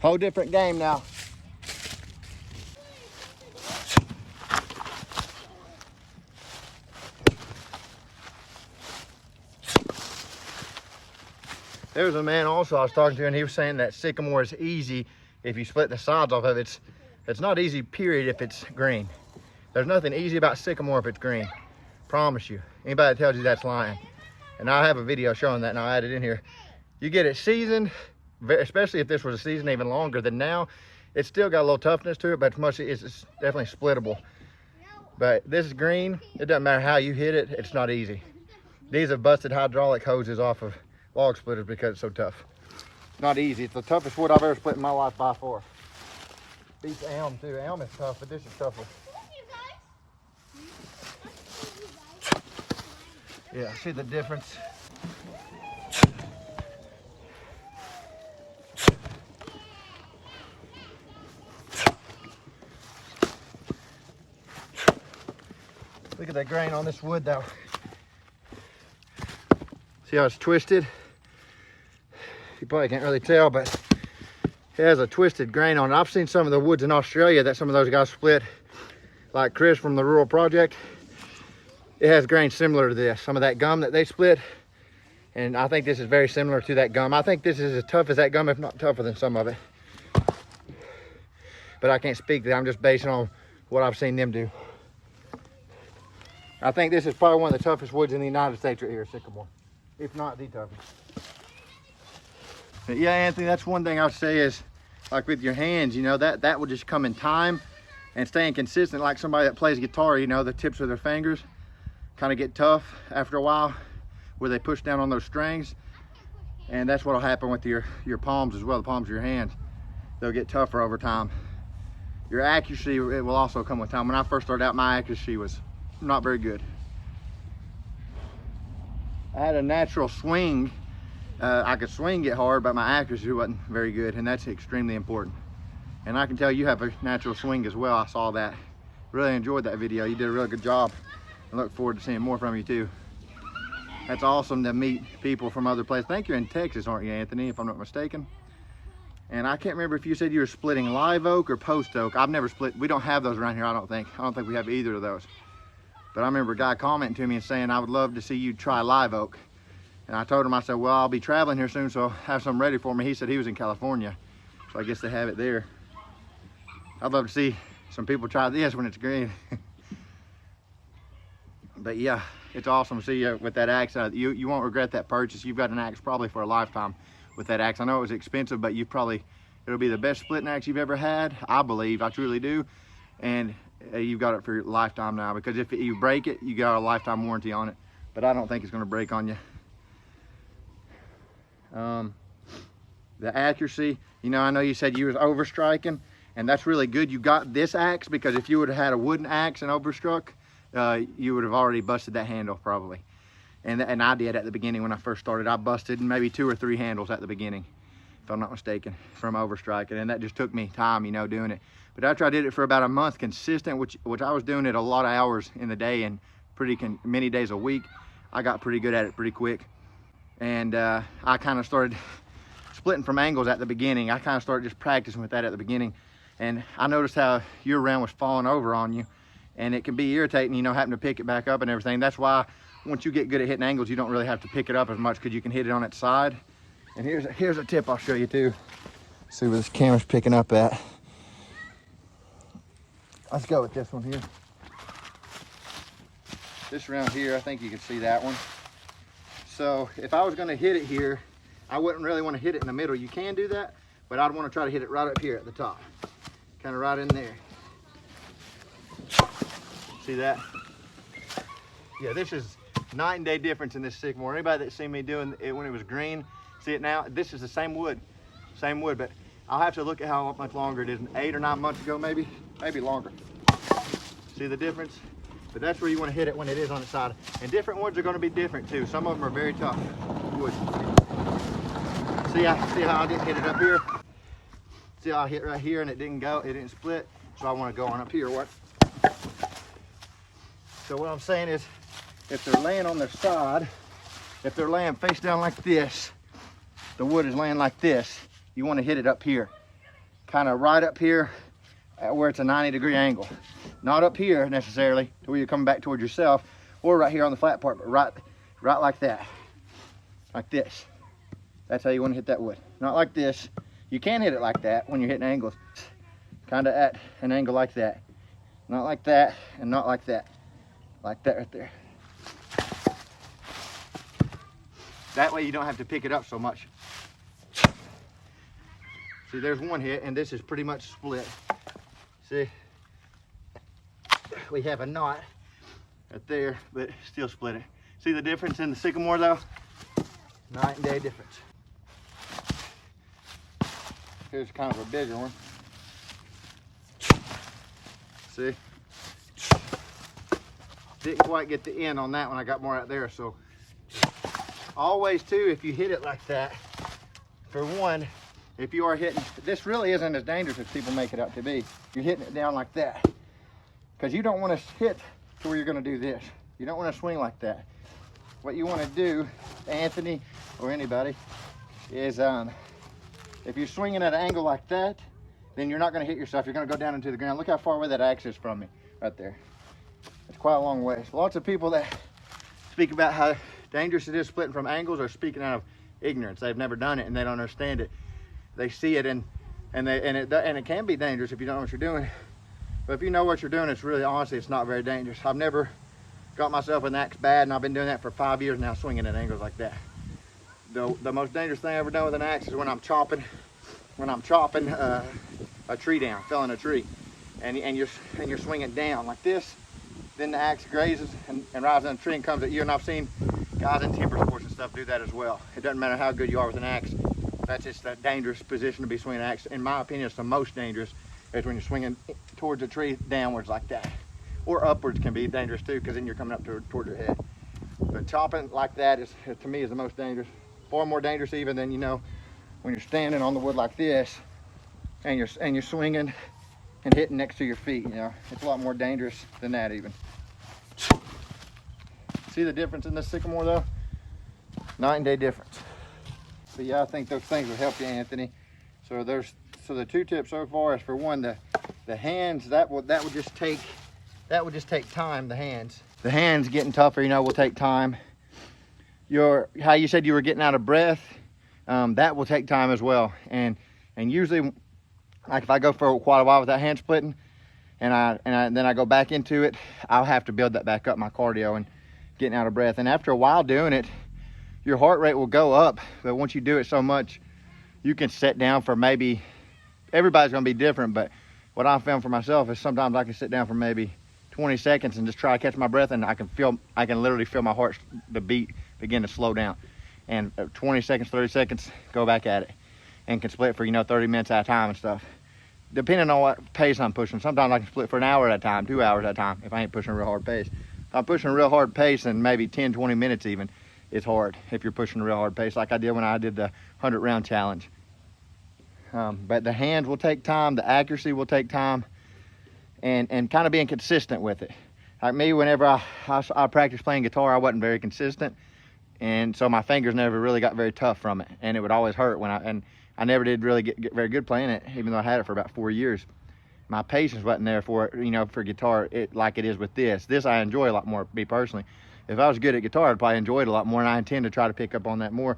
Whole different game now. There was a man also I was talking to, and he was saying that sycamore is easy if you split the sides off of it. It's not easy, period, if it's green. There's nothing easy about sycamore if it's green. Promise you. Anybody that tells you that's lying. And I have a video showing that, and I'll add it in here. You get it seasoned, especially if this was a season even longer than now, it's still got a little toughness to it, but it's definitely splittable. But this is green. It doesn't matter how you hit it, it's not easy. These have busted hydraulic hoses off of log splitters because it's so tough. Not easy. It's the toughest wood I've ever split in my life by far. Beats elm too. Elm is tough, but this is tougher. Yeah, see the difference? Look at that grain on this wood though. See how it's twisted? You probably can't really tell, but it has a twisted grain on it. I've seen some of the woods in Australia that some of those guys split, like Chris from the Rural Project. It has grain similar to this. Some of that gum that they split, and I think this is very similar to that gum. I think this is as tough as that gum, if not tougher than some of it. But I can't speak to that. I'm just basing on what I've seen them do. I think this is probably one of the toughest woods in the United States right here, sycamore, if not the toughest. But yeah, Anthony, that's one thing I would say is, like with your hands, you know, that will just come in time and staying consistent. Like somebody that plays guitar, you know, the tips of their fingers kind of get tough after a while where they push down on those strings. And that's what'll happen with your palms as well, the palms of your hands. They'll get tougher over time. Your accuracy, it will also come with time. When I first started out, my accuracy was not very good. I had a natural swing. I could swing it hard, but my accuracy wasn't very good, and that's extremely important. And I can tell you have a natural swing as well. I saw that. Really enjoyed that video. You did a really good job. I look forward to seeing more from you too. That's awesome to meet people from other places. I think you're in Texas, aren't you, Anthony, if I'm not mistaken? And I can't remember if you said you were splitting live oak or post oak. I've never split. We don't have those around here, I don't think. I don't think we have either of those. But I remember a guy commenting to me and saying, I would love to see you try live oak. And I told him, I said, well, I'll be traveling here soon, so I'll have some ready for me. He said he was in California, so I guess they have it there. I'd love to see some people try this when it's green. But yeah, it's awesome to see you with that axe. You won't regret that purchase. You've got an axe probably for a lifetime with that axe. I know it was expensive, but it'll be the best splitting axe you've ever had. I believe, I truly do. And you've got it for your lifetime now, because if you break it, you got a lifetime warranty on it. But I don't think it's gonna break on you. The accuracy, you know, I know you said you was overstriking, and that's really good. You got this axe, because if you would have had a wooden axe and overstruck, you would have already busted that handle probably. And I did at the beginning when I first started. I busted maybe 2 or 3 handles at the beginning, if I'm not mistaken, from overstriking, and that just took me time, you know, doing it. But after I did it for about a month consistent, which I was doing it a lot of hours in the day and many days a week, I got pretty good at it pretty quick. And I kind of started splitting from angles at the beginning. I kind of started just practicing with that at the beginning. And I noticed how your round was falling over on you. And it can be irritating, you know, having to pick it back up and everything. That's why once you get good at hitting angles, you don't really have to pick it up as much, because you can hit it on its side. And here's a tip I'll show you too. See where this camera's picking up at. Let's go with this one here. This round here, I think you can see that one. So if I was going to hit it here, I wouldn't really want to hit it in the middle. You can do that, but I'd want to try to hit it right up here at the top. Kind of right in there. See that? Yeah, this is night and day difference in this sycamore. Anybody that's seen me doing it when it was green, see it now? This is the same wood, but I'll have to look at how much longer it is. 8 or 9 months ago, maybe longer. See the difference? But that's where you want to hit it when it is on its side. And different woods are going to be different too. Some of them are very tough woods. See how I didn't hit it up here? See how I hit right here and it didn't split? So I want to go on up here. What? So what I'm saying is, if they're laying on their side, if they're laying face down like this, the wood is laying like this, you want to hit it up here. kind of right up here where it's a 90-degree angle. Not up here necessarily to where you're coming back towards yourself, or right here on the flat part, but right like that, like this. That's how you want to hit that wood. Not like this. You can hit it like that when you're hitting angles. Kind of at an angle like that. Not like that, and not like that. Like that right there. That way you don't have to pick it up so much. See, there's one hit, and this is pretty much split. See, we have a knot right there, but still split it. See the difference in the sycamore though? Night and day difference. Here's kind of a bigger one. See? Didn't quite get the end on that one. I got more out there. So always too, if you hit it like that, for one, if you are hitting, this really isn't as dangerous as people make it out to be. You're hitting it down like that, because you don't want to hit to where you're going to do this. You don't want to swing like that. What you want to do, Anthony or anybody, is if you're swinging at an angle like that, then you're not going to hit yourself. You're going to go down into the ground. Look how far away that axe is from me, right there. It's quite a long way. So lots of people that speak about how dangerous it is splitting from angles are speaking out of ignorance. They've never done it and they don't understand it. They see it and it can be dangerous if you don't know what you're doing. But if you know what you're doing, it's really, honestly, it's not very dangerous. I've never got myself an axe bad, and I've been doing that for 5 years now, swinging at angles like that. The most dangerous thing I've ever done with an axe is when I'm chopping a tree down, felling a tree, and you're swinging down like this. Then the axe grazes and rises on the tree and comes at you. And I've seen guys in timber sports and stuff do that as well. It doesn't matter how good you are with an axe. That's just a dangerous position to be swinging an axe. In my opinion, it's the most dangerous is when you're swinging towards a tree downwards like that. Or upwards can be dangerous too, because then you're coming up towards your head. But chopping like that is, to me, is the most dangerous. Far more dangerous even than, when you're standing on the wood like this and you're swinging and hitting next to your feet. It's a lot more dangerous than that even. See the difference in this sycamore though? Night and day difference. But yeah, I think those things will help you, Anthony. So the two tips so far is, for one, the hands, that would just take time. The hands getting tougher, will take time. How you said you were getting out of breath, that will take time as well. And usually, like if I go for quite a while without hand splitting, and then I go back into it, I'll have to build that back up, my cardio and getting out of breath. And after a while doing it, your heart rate will go up. But once you do it so much, you can sit down for maybe, everybody's gonna be different, but what I found for myself is sometimes I can sit down for maybe 20 seconds and just try to catch my breath, and I can literally feel my heart, the beat begin to slow down. And 20 seconds, 30 seconds, go back at it, and can split for 30 minutes at a time and stuff, depending on what pace I'm pushing. Sometimes I can split for an hour at a time, 2 hours at a time, if I ain't pushing a real hard pace. If I'm pushing a real hard pace, and maybe 10-20 minutes even, it's hard if you're pushing a real hard pace, like I did when I did the 100-round challenge. But the hands will take time, the accuracy will take time, and kind of being consistent with it. Like me, whenever I practiced playing guitar, I wasn't very consistent, and so my fingers never really got very tough from it, and it would always hurt and I never did really get very good playing it, even though I had it for about 4 years. My patience wasn't there for it, for guitar, like it is with this. This I enjoy a lot more, me personally. If I was good at guitar, I'd probably enjoy it a lot more, and I intend to try to pick up on that more.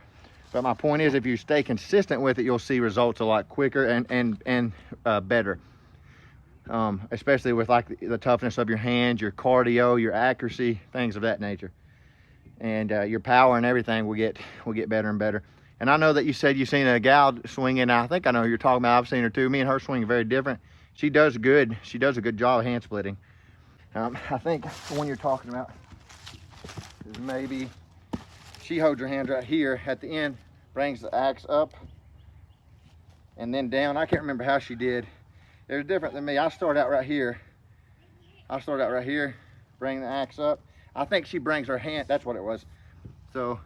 But my point is, if you stay consistent with it, you'll see results a lot quicker and better. Especially with like the toughness of your hands, your cardio, your accuracy, things of that nature. And your power and everything will get better and better. And I know that you said you've seen a gal swinging. I think I know who you're talking about. I've seen her too. Me and her swing very different. She does a good job of hand splitting. I think the one you're talking about is maybe she holds her hand right here at the end, brings the axe up and then down. I can't remember how she did. It was different than me. I start out right here, bring the axe up. I think she brings her hand, that's what it was. So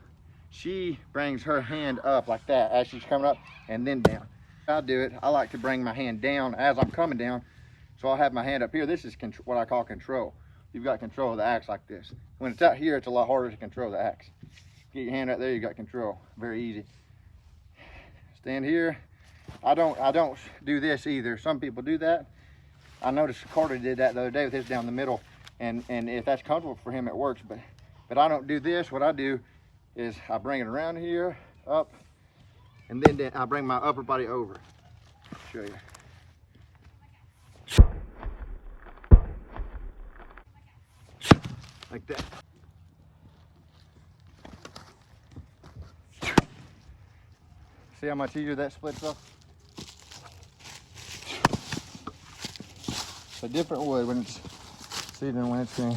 she brings her hand up like that as she's coming up, and then down. I do it, I like to bring my hand down as I'm coming down. So I'll have my hand up here. This is what I call control. You've got control of the axe like this. When it's out here, it's a lot harder to control the axe. Get your hand right there, you got control. Very easy. Stand here, I don't do this either. Some people do that. I noticed Carter did that the other day with his down the middle, and if that's comfortable for him, it works. But I don't do this. What I do is I bring it around here, up, and then I bring my upper body over. I'll show you. Like that. See how much easier that splits up? It's a different wood when it's seeding when it's green.